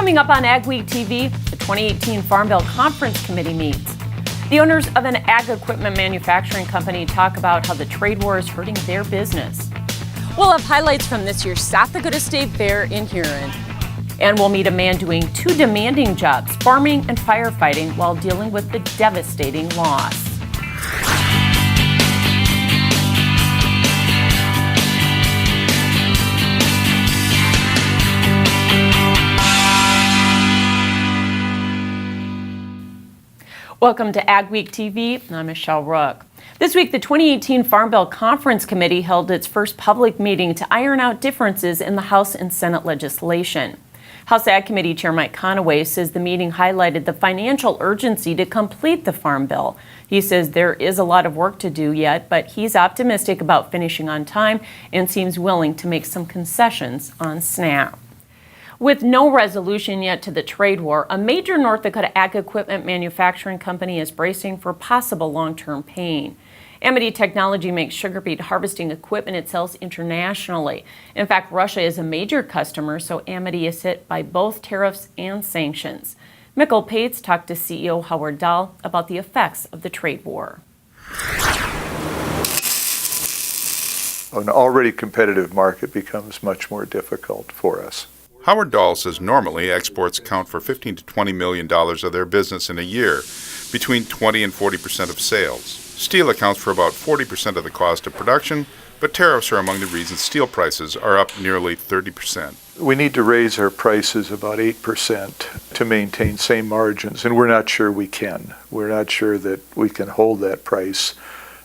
Coming up on AgweekTV, the 2018 Farm Bill Conference Committee meets. The owners of an ag equipment manufacturing company talk about how the trade war is hurting their business. We'll have highlights from this year's South Dakota State Fair in Huron. And we'll meet a man doing two demanding jobs, farming and firefighting, while dealing with the devastating loss. Welcome to AgweekTV. I'm Michelle Rook. This week, the 2018 Farm Bill Conference Committee held its first public meeting to iron out differences in the House and Senate legislation. House Ag Committee Chair Mike Conaway says the meeting highlighted the financial urgency to complete the Farm Bill. He says there is a lot of work to do yet, but he's optimistic about finishing on time and seems willing to make some concessions on SNAP. With no resolution yet to the trade war, a major North Dakota ag equipment manufacturing company is bracing for possible long-term pain. Amity Technology makes sugar beet harvesting equipment it sells internationally. In fact, Russia is a major customer, so Amity is hit by both tariffs and sanctions. Mikkel Pates talked to CEO Howard Dahl about the effects of the trade war. An already competitive market becomes much more difficult for us. Howard Dahl says normally exports account for $15 to $20 million of their business in a year, between 20 and 40% of sales. Steel accounts for about 40% of the cost of production, but tariffs are among the reasons steel prices are up nearly 30%. We need to raise our prices about 8% to maintain same margins, and we're not sure we can. We're not sure that we can hold that price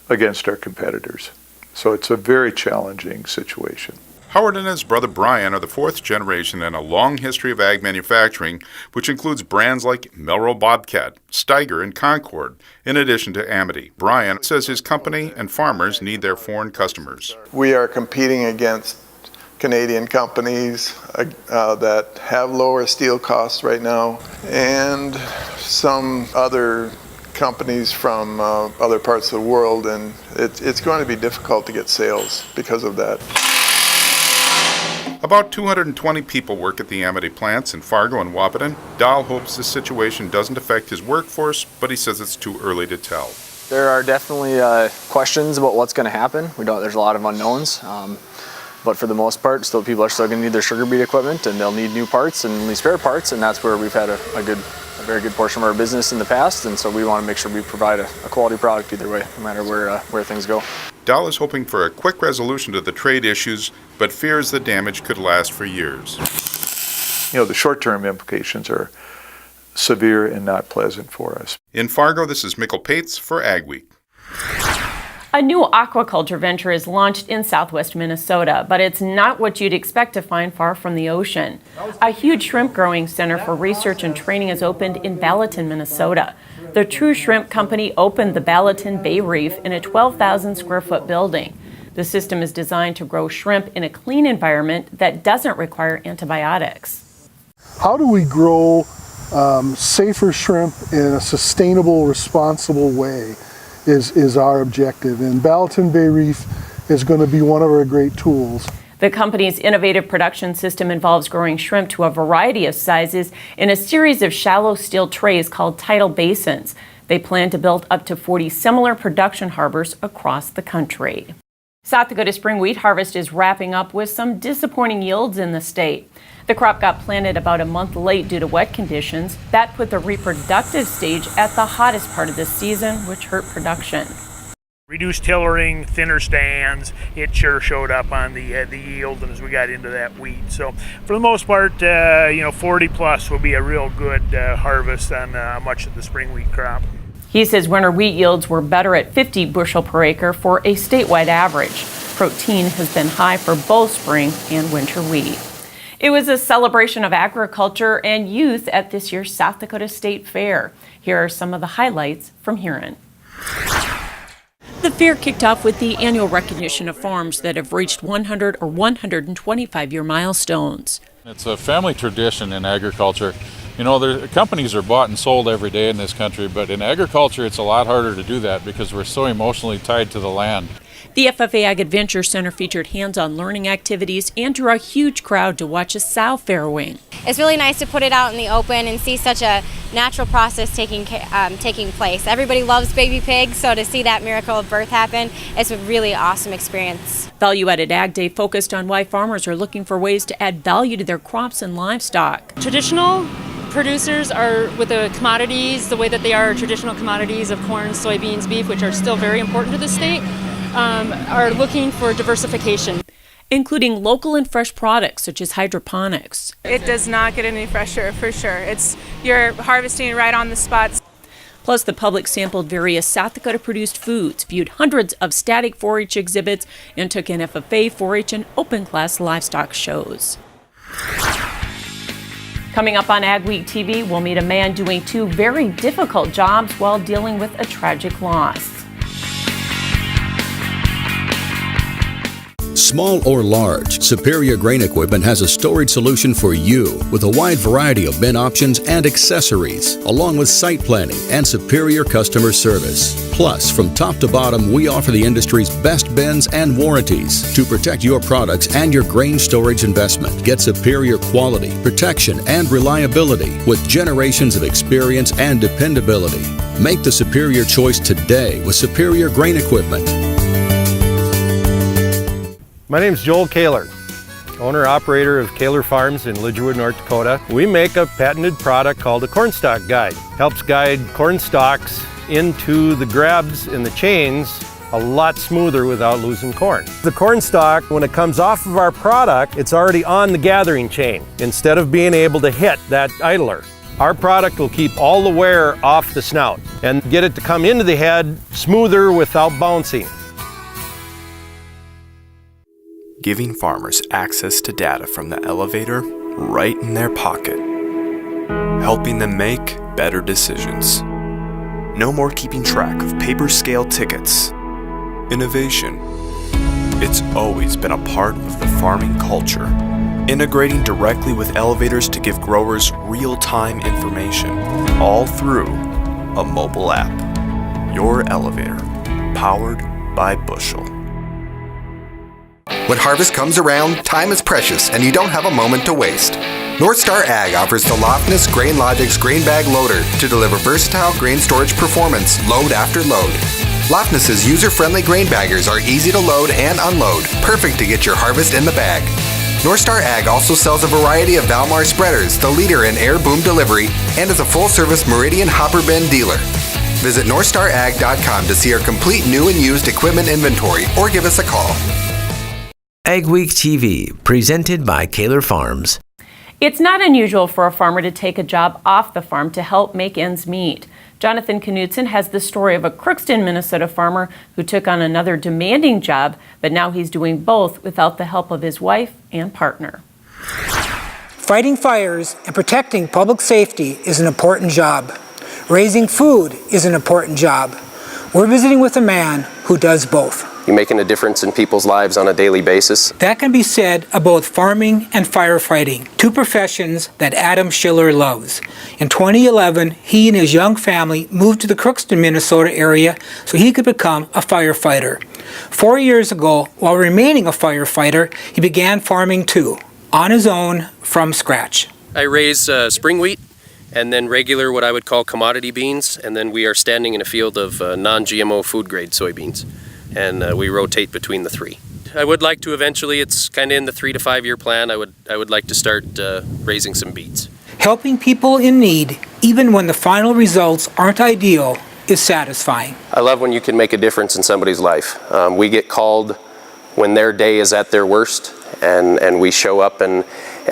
against our competitors. So it's a very challenging situation. Howard and his brother Brian are the fourth generation in a long history of ag manufacturing, which includes brands like Melrose Bobcat, Steiger, and Concord, in addition to Amity. Brian says his company and farmers need their foreign customers. We are competing against Canadian companies that have lower steel costs right now, and some other companies from other parts of the world, and it's going to be difficult to get sales because of that. About 220 people work at the Amity plants in Fargo and Wahpeton. Dahl hopes this situation doesn't affect his workforce, but he says it's too early to tell. There are definitely questions about what's going to happen. There's a lot of unknowns, but for the most part, people are still going to need their sugar beet equipment, and they'll need new parts and need spare parts, and that's where we've had a very good portion of our business in the past, and so we want to make sure we provide a quality product either way, no matter where things go. Dahl is hoping for a quick resolution to the trade issues, but fears the damage could last for years. The short-term implications are severe and not pleasant for us. In Fargo, this is Mikkel Pates for Ag Week. A new aquaculture venture is launched in southwest Minnesota, but it's not what you'd expect to find far from the ocean. A huge shrimp growing center for research and training has opened in Ballatin, Minnesota. The True Shrimp Company opened the Ballatin Bay Reef in a 12,000 square foot building. The system is designed to grow shrimp in a clean environment that doesn't require antibiotics. How do we grow safer shrimp in a sustainable, responsible way is our objective. And Ballatin Bay Reef is going to be one of our great tools. The company's innovative production system involves growing shrimp to a variety of sizes in a series of shallow steel trays called tidal basins. They plan to build up to 40 similar production harbors across the country. South Dakota spring wheat harvest is wrapping up with some disappointing yields in the state. The crop got planted about a month late due to wet conditions. That put the reproductive stage at the hottest part of the season, which hurt production. Reduced tillering, thinner stands, it sure showed up on the yield and as we got into that wheat. So for the most part, 40 plus will be a real good harvest on much of the spring wheat crop. He says winter wheat yields were better at 50 bushel per acre for a statewide average. Protein has been high for both spring and winter wheat. It was a celebration of agriculture and youth at this year's South Dakota State Fair. Here are some of the highlights from Huron. The fair kicked off with the annual recognition of farms that have reached 100 or 125-year milestones. It's a family tradition in agriculture. Companies are bought and sold every day in this country, but in agriculture it's a lot harder to do that because we're so emotionally tied to the land. The FFA Ag Adventure Center featured hands-on learning activities and drew a huge crowd to watch a sow farrowing. it's really nice to put it out in the open and see such a natural process taking place. Everybody loves baby pigs, so to see that miracle of birth happen, it's a really awesome experience. Value-Added Ag Day focused on why farmers are looking for ways to add value to their crops and livestock. Traditional producers are, with the commodities, the way that they are traditional commodities of corn, soybeans, beef, which are still very important to the state, are looking for diversification. Including local and fresh products such as hydroponics. It does not get any fresher, for sure. You're harvesting right on the spots. Plus, the public sampled various South Dakota produced foods, viewed hundreds of static 4-H exhibits, and took in FFA, 4-H, and open class livestock shows. Coming up on Ag Week TV, we'll meet a man doing 2 very difficult jobs while dealing with a tragic loss. Small or large, Superior Grain Equipment has a storage solution for you with a wide variety of bin options and accessories, along with site planning and superior customer service. Plus, from top to bottom, we offer the industry's best bins and warranties to protect your products and your grain storage investment. Get superior quality, protection, and reliability with generations of experience and dependability. Make the superior choice today with Superior Grain Equipment. My name is Joel Kaler, owner-operator of Kaler Farms in Lidgerwood, North Dakota. We make a patented product called a corn stalk guide. Helps guide corn stalks into the grabs and the chains a lot smoother without losing corn. The corn stalk, when it comes off of our product, it's already on the gathering chain instead of being able to hit that idler. Our product will keep all the wear off the snout and get it to come into the head smoother without bouncing. Giving farmers access to data from the elevator right in their pocket, helping them make better decisions. No more keeping track of paper scale tickets. Innovation. It's always been a part of the farming culture. Integrating directly with elevators to give growers real-time information, all through a mobile app. Your elevator, powered by Bushel. When harvest comes around, time is precious and you don't have a moment to waste. North Star Ag offers the Lofness GrainLogix Grain Bag Loader to deliver versatile grain storage performance load after load. Lofness's user-friendly grain baggers are easy to load and unload, perfect to get your harvest in the bag. North Star Ag also sells a variety of Valmar spreaders, the leader in air boom delivery, and is a full-service Meridian hopper bin dealer. Visit NorthstarAg.com to see our complete new and used equipment inventory or give us a call. Ag Week TV, presented by Kaler Farms. It's not unusual for a farmer to take a job off the farm to help make ends meet. Jonathan Knudsen has the story of a Crookston, Minnesota farmer who took on another demanding job, but now he's doing both without the help of his wife and partner. Fighting fires and protecting public safety is an important job. Raising food is an important job. We're visiting with a man who does both. You're making a difference in people's lives on a daily basis. That can be said of both farming and firefighting, 2 professions that Adam Schiller loves. In 2011, he and his young family moved to the Crookston, Minnesota area so he could become a firefighter. 4 years ago, while remaining a firefighter, he began farming too, on his own, from scratch. I raise spring wheat and then regular what I would call commodity beans, and then we are standing in a field of non-GMO food grade soybeans. And we rotate between the 3. I would like to eventually, it's kind of in the 3 to 5 year plan, I would like to start raising some beets. Helping people in need, even when the final results aren't ideal, is satisfying. I love when you can make a difference in somebody's life. We get called when their day is at their worst, and we show up and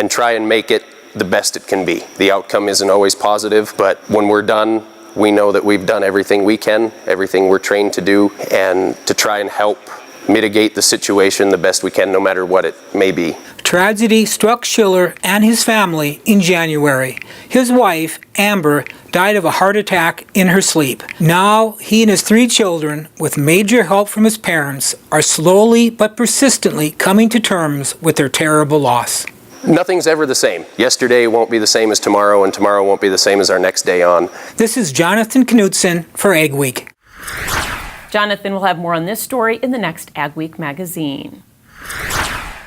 try and make it the best it can be. The outcome isn't always positive, but when we're done, we know that we've done everything we can, everything we're trained to do, and to try and help mitigate the situation the best we can, no matter what it may be. Tragedy struck Schiller and his family in January. His wife, Amber, died of a heart attack in her sleep. Now, he and his 3 children, with major help from his parents, are slowly but persistently coming to terms with their terrible loss. Nothing's ever the same. Yesterday won't be the same as tomorrow, and tomorrow won't be the same as our next day on. This is Jonathan Knudsen for Ag Week. Jonathan will have more on this story in the next Ag Week magazine.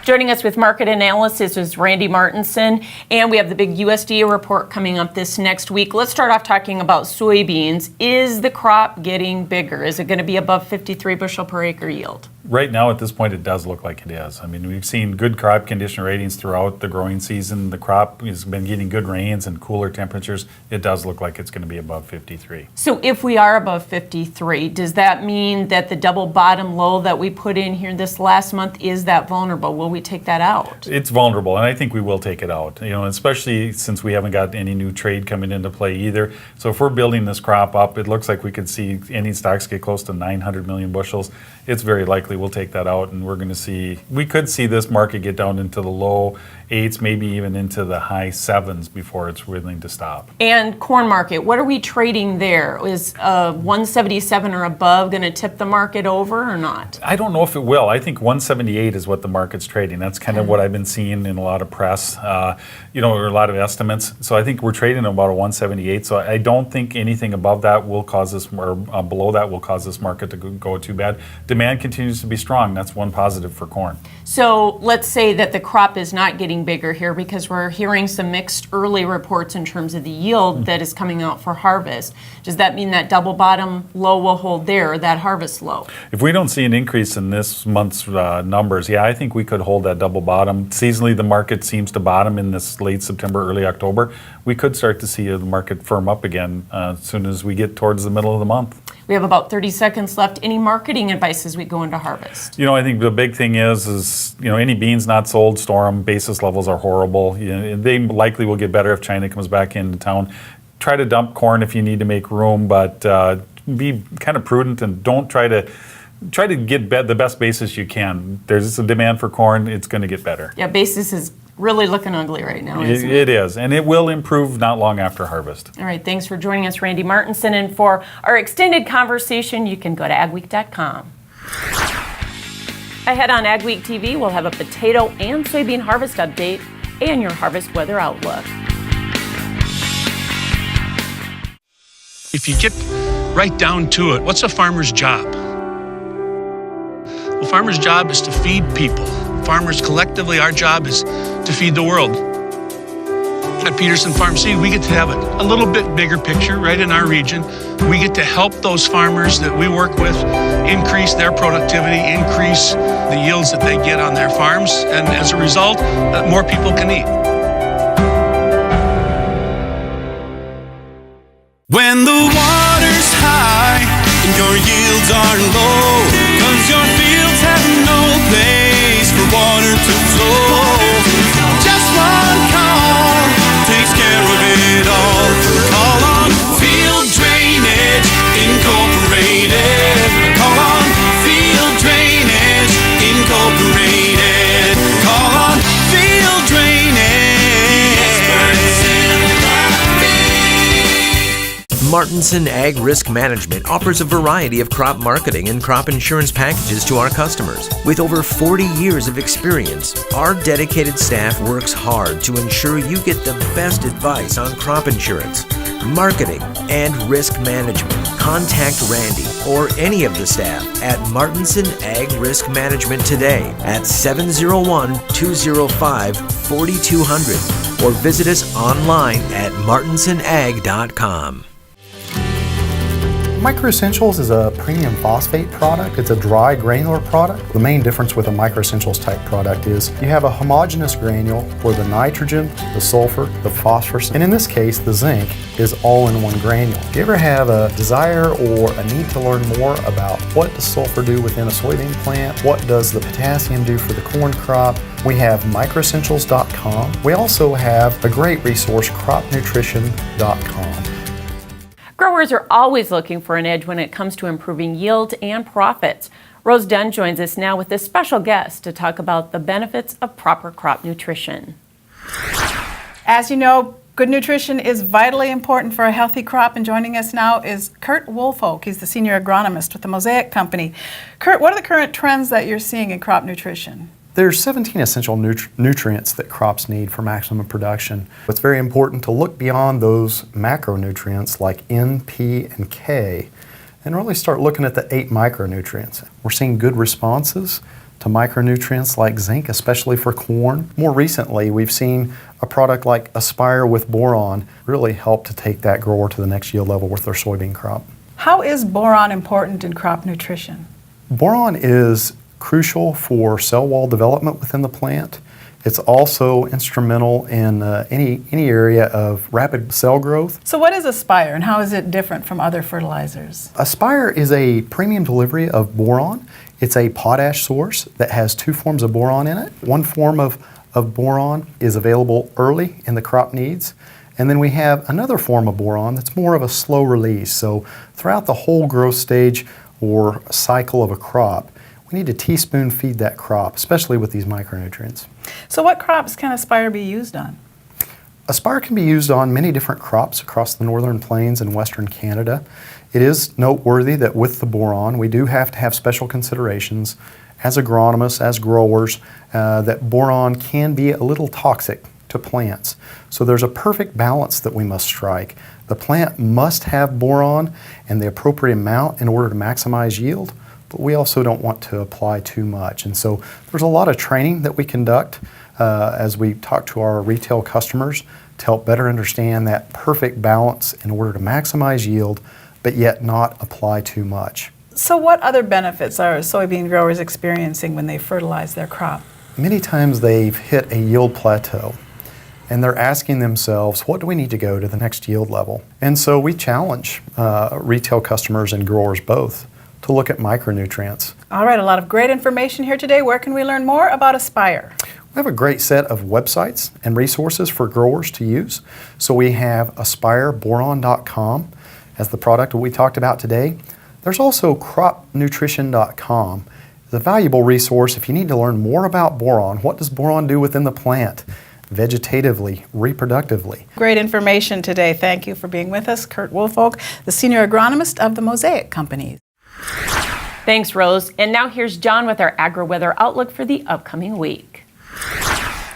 Joining us with market analysis is Randy Martinson, and we have the big USDA report coming up this next week. Let's start off talking about soybeans. Is the crop getting bigger? Is it going to be above 53 bushel per acre yield? Right now, at this point, it does look like it is. I mean, we've seen good crop condition ratings throughout the growing season. The crop has been getting good rains and cooler temperatures. It does look like it's going to be above 53. So if we are above 53, does that mean that the double bottom low that we put in here this last month, is that vulnerable? Will we take that out? It's vulnerable, and I think we will take it out, especially since we haven't got any new trade coming into play either. So if we're building this crop up, it looks like we could see ending stocks get close to 900 million bushels. It's very likely we'll take that out, and we could see this market get down into the low 8s, maybe even into the high 7s before it's willing to stop. And corn market, what are we trading there? Is 177 or above going to tip the market over or not? I don't know if it will. I think 178 is what the market's trading. That's kind of what I've been seeing in a lot of press, or a lot of estimates. So I think we're trading about a 178. So I don't think anything above that will cause this, or below that will cause this market to go too bad. Demand continues to be strong. That's one positive for corn. So let's say that the crop is not getting bigger here, because we're hearing some mixed early reports in terms of the yield that is coming out for harvest. Does that mean that double bottom low will hold there, or that harvest low? If we don't see an increase in this month's numbers, I think we could hold that double bottom. Seasonally, the market seems to bottom in this late September, early October. We could start to see the market firm up again as soon as we get towards the middle of the month. We have about 30 seconds left. Any marketing advice as we go into harvest? I think the big thing is any beans not sold, store them. Basis levels are horrible. They likely will get better if China comes back into town. Try to dump corn if you need to make room, but be kind of prudent and don't try to get the best basis you can. There's a demand for corn. It's going to get better. Yeah, basis is really looking ugly right now, isn't it? It is, and it will improve not long after harvest. All right, thanks for joining us, Randy Martinson. And for our extended conversation, you can go to agweek.com. Ahead on AgweekTV, we'll have a potato and soybean harvest update and your harvest weather outlook. If you get right down to it, what's a farmer's job? Well, farmer's job is to feed people. Farmers collectively, our job is to feed the world. At Peterson Farm Seed, we get to have a little bit bigger picture right in our region. We get to help those farmers that we work with increase their productivity, increase the yields that they get on their farms, and as a result, more people can eat. When the water's high and your yields are low, 'cause your fields have no place for water to flow, just one call takes care of it all. Call on Field Drainage Incorporated. Call on Field Drainage Incorporated. Call on Field Drainage. Experts in Martinson Ag Risk Management offers a variety of crop marketing and crop insurance packages to our customers. With over 40 years of experience, our dedicated staff works hard to ensure you get the best advice on crop insurance, marketing, and risk management. Contact Randy or any of the staff at Martinson Ag Risk Management today at 701-205-4200 or visit us online at martinsonag.com. Micro Essentials is a premium phosphate product. It's a dry granular product. The main difference with a Micro Essentials type product is you have a homogeneous granule where the nitrogen, the sulfur, the phosphorus, and in this case the zinc is all in one granule. If you ever have a desire or a need to learn more about what does sulfur do within a soybean plant, what does the potassium do for the corn crop, we have microessentials.com. We also have a great resource, cropnutrition.com. Growers are always looking for an edge when it comes to improving yield and profits. Rose Dunn joins us now with a special guest to talk about the benefits of proper crop nutrition. As you know, good nutrition is vitally important for a healthy crop, and joining us now is Kurt Woolfolk. He's the senior agronomist with the Mosaic Company. Kurt, what are the current trends that you're seeing in crop nutrition? There's 17 essential nutrients that crops need for maximum production. It's very important to look beyond those macronutrients like N, P, and K and really start looking at the 8 micronutrients. We're seeing good responses to micronutrients like zinc, especially for corn. More recently, we've seen a product like Aspire with boron really help to take that grower to the next yield level with their soybean crop. How is boron important in crop nutrition? Boron is crucial for cell wall development within the plant. It's also instrumental in any area of rapid cell growth. So what is Aspire and how is it different from other fertilizers? Aspire is a premium delivery of boron. It's a potash source that has 2 forms of boron in it. One form of boron is available early in the crop needs. And then we have another form of boron that's more of a slow release. So throughout the whole growth stage or cycle of a crop, we need to teaspoon feed that crop, especially with these micronutrients. So what crops can Aspire be used on? Aspire can be used on many different crops across the northern plains and western Canada. It is noteworthy that with the boron, we do have to have special considerations as agronomists, as growers, that boron can be a little toxic to plants. So there's a perfect balance that we must strike. The plant must have boron and the appropriate amount in order to maximize yield, but we also don't want to apply too much. And so there's a lot of training that we conduct as we talk to our retail customers to help better understand that perfect balance in order to maximize yield, but yet not apply too much. So what other benefits are soybean growers experiencing when they fertilize their crop? Many times they've hit a yield plateau and they're asking themselves, what do we need to go to the next yield level? And so we challenge retail customers and growers both to look at micronutrients. All right, a lot of great information here today. Where can we learn more about Aspire? We have a great set of websites and resources for growers to use. So we have aspireboron.com as the product we talked about today. There's also cropnutrition.com. It's a valuable resource if you need to learn more about boron. What does boron do within the plant? Vegetatively, reproductively. Great information today. Thank you for being with us. Kurt Woolfolk, the Senior Agronomist of the Mosaic Company. Thanks, Rose. And now here's John with our agri-weather outlook for the upcoming week.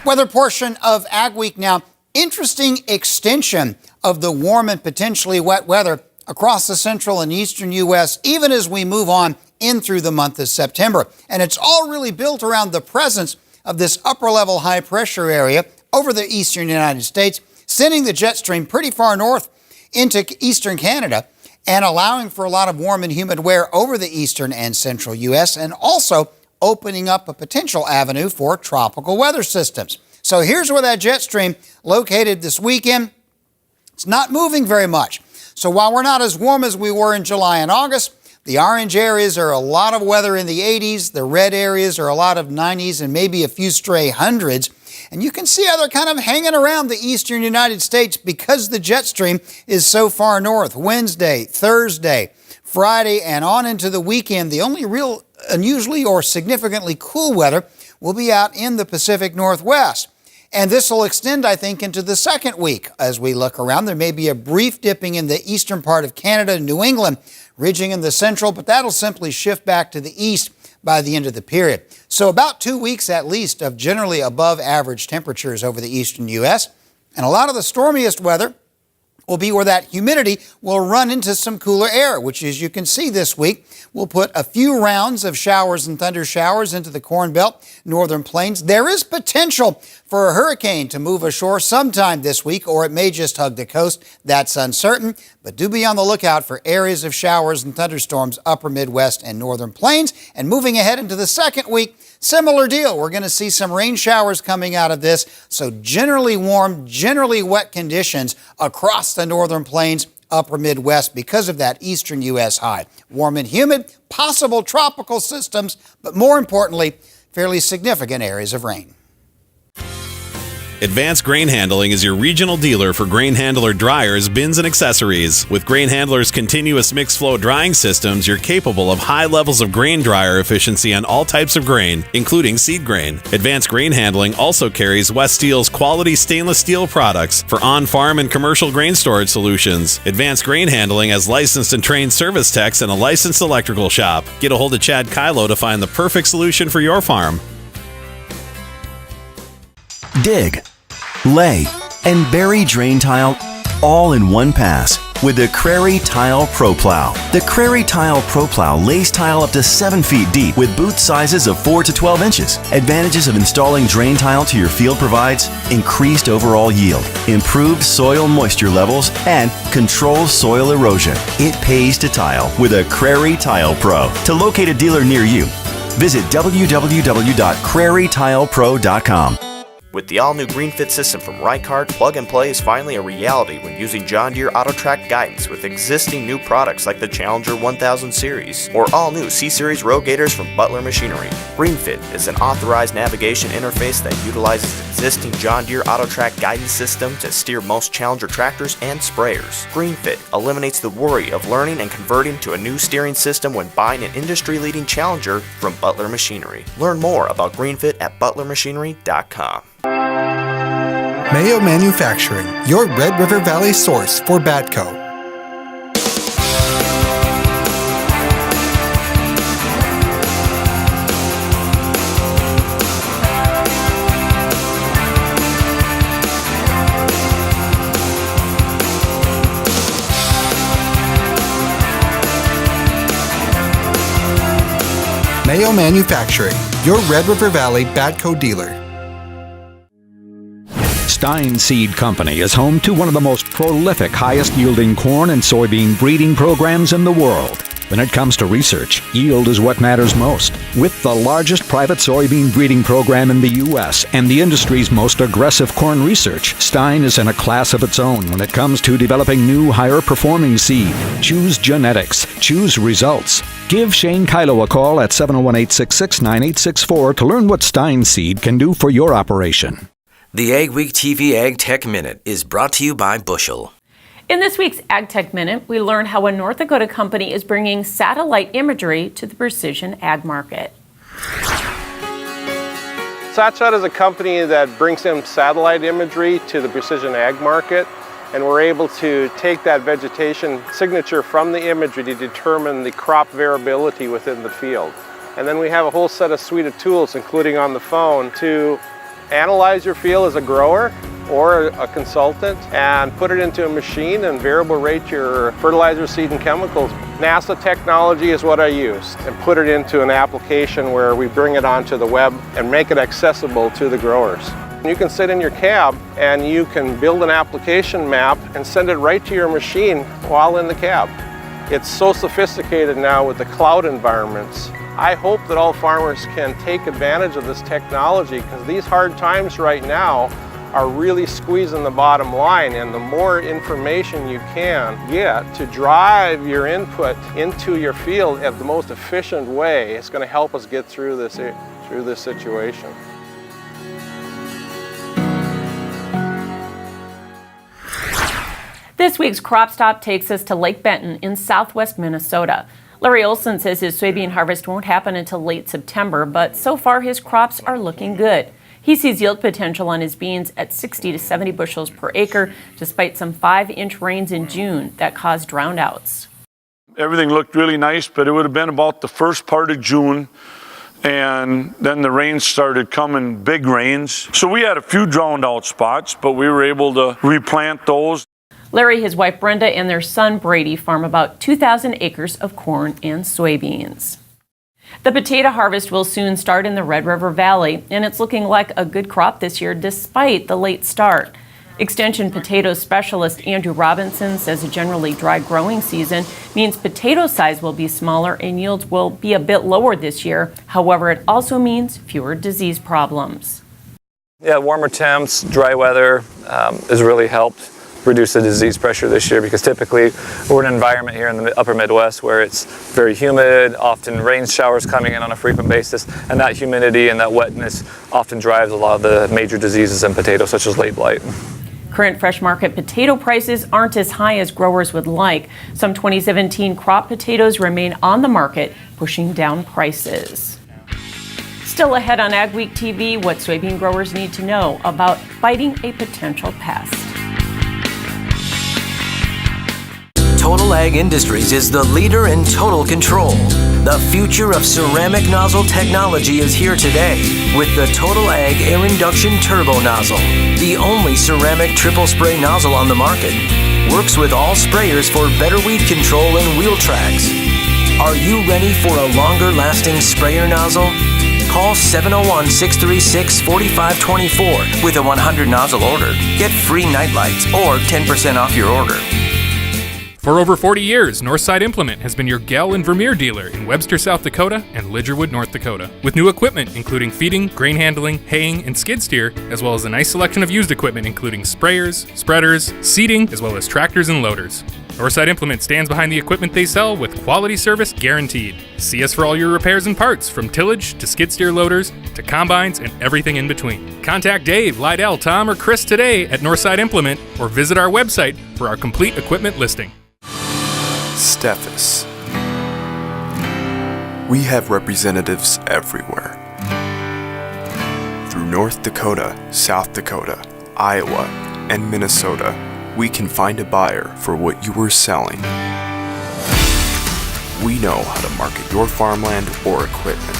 Weather portion of Ag Week now. Interesting extension of the warm and potentially wet weather across the central and eastern U.S. even as we move on in through the month of September. And it's all really built around the presence of this upper-level high-pressure area over the eastern United States, sending the jet stream pretty far north into eastern Canada and allowing for a lot of warm and humid wear over the eastern and central U.S. and also opening up a potential avenue for tropical weather systems. So here's where that jet stream located this weekend. It's not moving very much. So while we're not as warm as we were in July and August, the orange areas are a lot of weather in the 80s. The red areas are a lot of 90s and maybe a few stray hundreds. And you can see how they're kind of hanging around the eastern United States because the jet stream is so far north. Wednesday, Thursday, Friday, and on into the weekend, the only real unusually or significantly cool weather will be out in the Pacific Northwest. And this will extend, I think, into the second week as we look around. There may be a brief dipping in the eastern part of Canada and New England, ridging in the central, but that'll simply shift back to the east by the end of the period. So about 2 weeks at least of generally above average temperatures over the eastern U.S. And a lot of the stormiest weather will be where that humidity will run into some cooler air, which, as you can see this week, will put a few rounds of showers and thunder showers into the Corn Belt, northern plains. There is potential for a hurricane to move ashore sometime this week, or it may just hug the coast. That's uncertain, but do be on the lookout for areas of showers and thunderstorms upper Midwest and northern plains. And moving ahead into the second week, similar deal. We're going to see some rain showers coming out of this, so generally warm, generally wet conditions across the northern plains, upper Midwest because of that eastern U.S. high. Warm and humid, possible tropical systems, but more importantly, fairly significant areas of rain. Advanced Grain Handling is your regional dealer for grain handler dryers, bins, and accessories. With Grain Handler's continuous mixed flow drying systems, you're capable of high levels of grain dryer efficiency on all types of grain, including seed grain. Advanced Grain Handling also carries West Steel's quality stainless steel products for on-farm and commercial grain storage solutions. Advanced Grain Handling has licensed and trained service techs and a licensed electrical shop. Get a hold of Chad Kylo to find the perfect solution for your farm. Dig, lay, and bury drain tile all in one pass. with the Crary Tile Pro Plow. The Crary Tile Pro Plow lays tile up to 7 feet deep with boot sizes of 4 to 12 inches. Advantages of installing drain tile to your field provides increased overall yield, improved soil moisture levels, and controls soil erosion. It pays to tile with a Crary Tile Pro. To locate a dealer near you, visit www.crarytilepro.com. With the all-new GreenFit system from Reichhardt, plug and play is finally a reality when using John Deere AutoTrack guidance with existing new products like the Challenger 1000 series or all-new C-Series row gators from Butler Machinery. GreenFit is an authorized navigation interface that utilizes the existing John Deere AutoTrack guidance system to steer most Challenger tractors and sprayers. GreenFit eliminates the worry of learning and converting to a new steering system when buying an industry-leading Challenger from Butler Machinery. Learn more about GreenFit at butlermachinery.com. Mayo Manufacturing, your Red River Valley source for Batco. Mayo Manufacturing, your Red River Valley Batco dealer. Stein Seed Company is home to one of the most prolific, highest-yielding corn and soybean breeding programs in the world. When it comes to research, yield is what matters most. With the largest private soybean breeding program in the U.S. and the industry's most aggressive corn research, Stein is in a class of its own when it comes to developing new, higher-performing seed. Choose genetics. Choose results. Give Shane Kylo a call at 701-866-9864 to learn what Stein Seed can do for your operation. The AgweekTV Ag Tech Minute is brought to you by Bushel. In this week's Ag Tech Minute, we learn how a North Dakota company is bringing satellite imagery to the precision ag market. SatShot is a company that brings in satellite imagery to the precision ag market, and we're able to take that vegetation signature from the imagery to determine the crop variability within the field. And then we have a whole suite of tools, including on the phone, to analyze your field as a grower or a consultant and put it into a machine and variable rate your fertilizer, seed, and chemicals. NASA technology is what I use and put it into an application where we bring it onto the web and make it accessible to the growers. You can sit in your cab and you can build an application map and send it right to your machine while in the cab. It's so sophisticated now with the cloud environments. I hope that all farmers can take advantage of this technology because these hard times right now are really squeezing the bottom line, and the more information you can get to drive your input into your field at the most efficient way, it's going to help us get through this situation. This week's Crop Stop takes us to Lake Benton in southwest Minnesota. Larry Olson says his soybean harvest won't happen until late September, but so far his crops are looking good. He sees yield potential on his beans at 60 to 70 bushels per acre, despite some 5-inch rains in June that caused drownouts. Everything looked really nice, but it would have been about the first part of June, and then the rains started coming, big rains. So we had a few drowned out spots, but we were able to replant those. Larry, his wife Brenda, and their son Brady farm about 2,000 acres of corn and soybeans. The potato harvest will soon start in the Red River Valley, and it's looking like a good crop this year despite the late start. Extension potato specialist Andrew Robinson says a generally dry growing season means potato size will be smaller and yields will be a bit lower this year. However, it also means fewer disease problems. Yeah, warmer temps, dry weather has really helped reduce the disease pressure this year, because typically we're in an environment here in the upper Midwest where it's very humid, often rain showers coming in on a frequent basis, and that humidity and that wetness often drives a lot of the major diseases in potatoes, such as late blight. Current fresh market potato prices aren't as high as growers would like. Some 2017 crop potatoes remain on the market, pushing down prices. Still ahead on AgweekTV, what soybean growers need to know about fighting a potential pest. Total Ag Industries is the leader in total control. The future of ceramic nozzle technology is here today with the Total Ag Air Induction Turbo Nozzle, the only ceramic triple spray nozzle on the market. Works with all sprayers for better weed control and wheel tracks. Are you ready for a longer lasting sprayer nozzle? Call 701-636-4524 with a 100 nozzle order. Get free night lights or 10% off your order. For over 40 years, Northside Implement has been your Gell and Vermeer dealer in Webster, South Dakota and Lidgerwood, North Dakota. With new equipment including feeding, grain handling, haying, and skid steer, as well as a nice selection of used equipment including sprayers, spreaders, seeding, as well as tractors and loaders. Northside Implement stands behind the equipment they sell with quality service guaranteed. See us for all your repairs and parts, from tillage to skid steer loaders to combines and everything in between. Contact Dave, Lydell, Tom, or Chris today at Northside Implement or visit our website for our complete equipment listing. Steffes. We have representatives everywhere. Through North Dakota, South Dakota, Iowa, and Minnesota, we can find a buyer for what you are selling. We know how to market your farmland or equipment.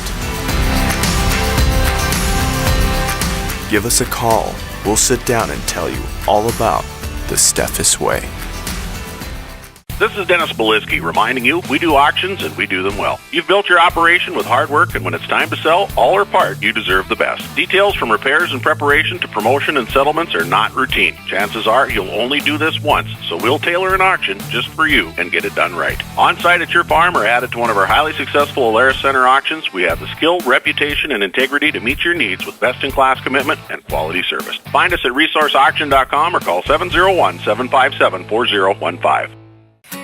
Give us a call. We'll sit down and tell you all about the Steffes way. This is Dennis Belisky reminding you we do auctions and we do them well. You've built your operation with hard work, and when it's time to sell, all or part, you deserve the best. Details from repairs and preparation to promotion and settlements are not routine. Chances are you'll only do this once, so we'll tailor an auction just for you and get it done right. On-site at your farm or added to one of our highly successful Alaris Center auctions, we have the skill, reputation, and integrity to meet your needs with best-in-class commitment and quality service. Find us at resourceauction.com or call 701-757-4015.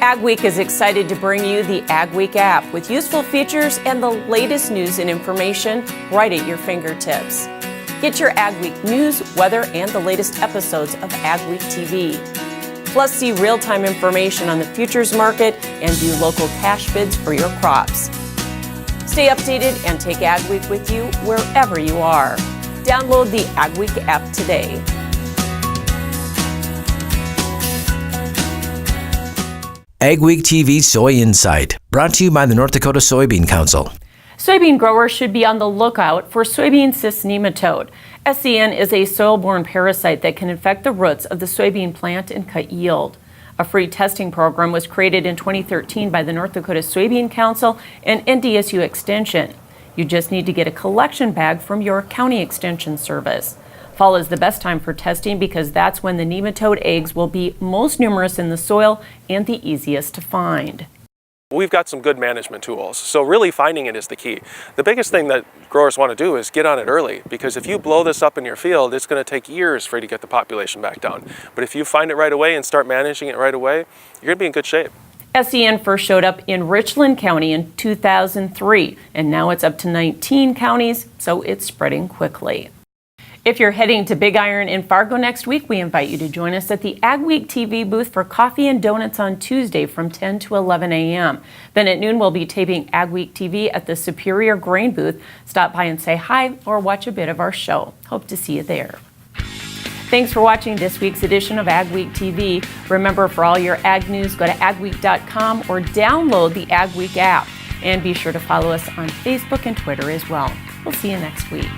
Ag Week is excited to bring you the Ag Week app with useful features and the latest news and information right at your fingertips. Get your Ag Week news, weather, and the latest episodes of AgweekTV. Plus, see real-time information on the futures market and view local cash bids for your crops. Stay updated and take Ag Week with you wherever you are. Download the Ag Week app today. AgweekTV Soy Insight, brought to you by the North Dakota Soybean Council. Soybean growers should be on the lookout for soybean cyst nematode. SCN is a soil-borne parasite that can infect the roots of the soybean plant and cut yield. A free testing program was created in 2013 by the North Dakota Soybean Council and NDSU Extension. You just need to get a collection bag from your county extension service. Fall is the best time for testing because that's when the nematode eggs will be most numerous in the soil and the easiest to find. We've got some good management tools, so really finding it is the key. The biggest thing that growers want to do is get on it early, because if you blow this up in your field, it's going to take years for you to get the population back down. But if you find it right away and start managing it right away, you're going to be in good shape. SCN first showed up in Richland County in 2003, and now it's up to 19 counties, so it's spreading quickly. If you're heading to Big Iron in Fargo next week, we invite you to join us at the AgweekTV booth for coffee and donuts on Tuesday from 10 to 11 a.m. Then at noon, we'll be taping AgweekTV at the Superior Grain booth. Stop by and say hi or watch a bit of our show. Hope to see you there. Thanks for watching this week's edition of AgweekTV. Remember, for all your ag news, go to agweek.com or download the Ag Week app. And be sure to follow us on Facebook and Twitter as well. We'll see you next week.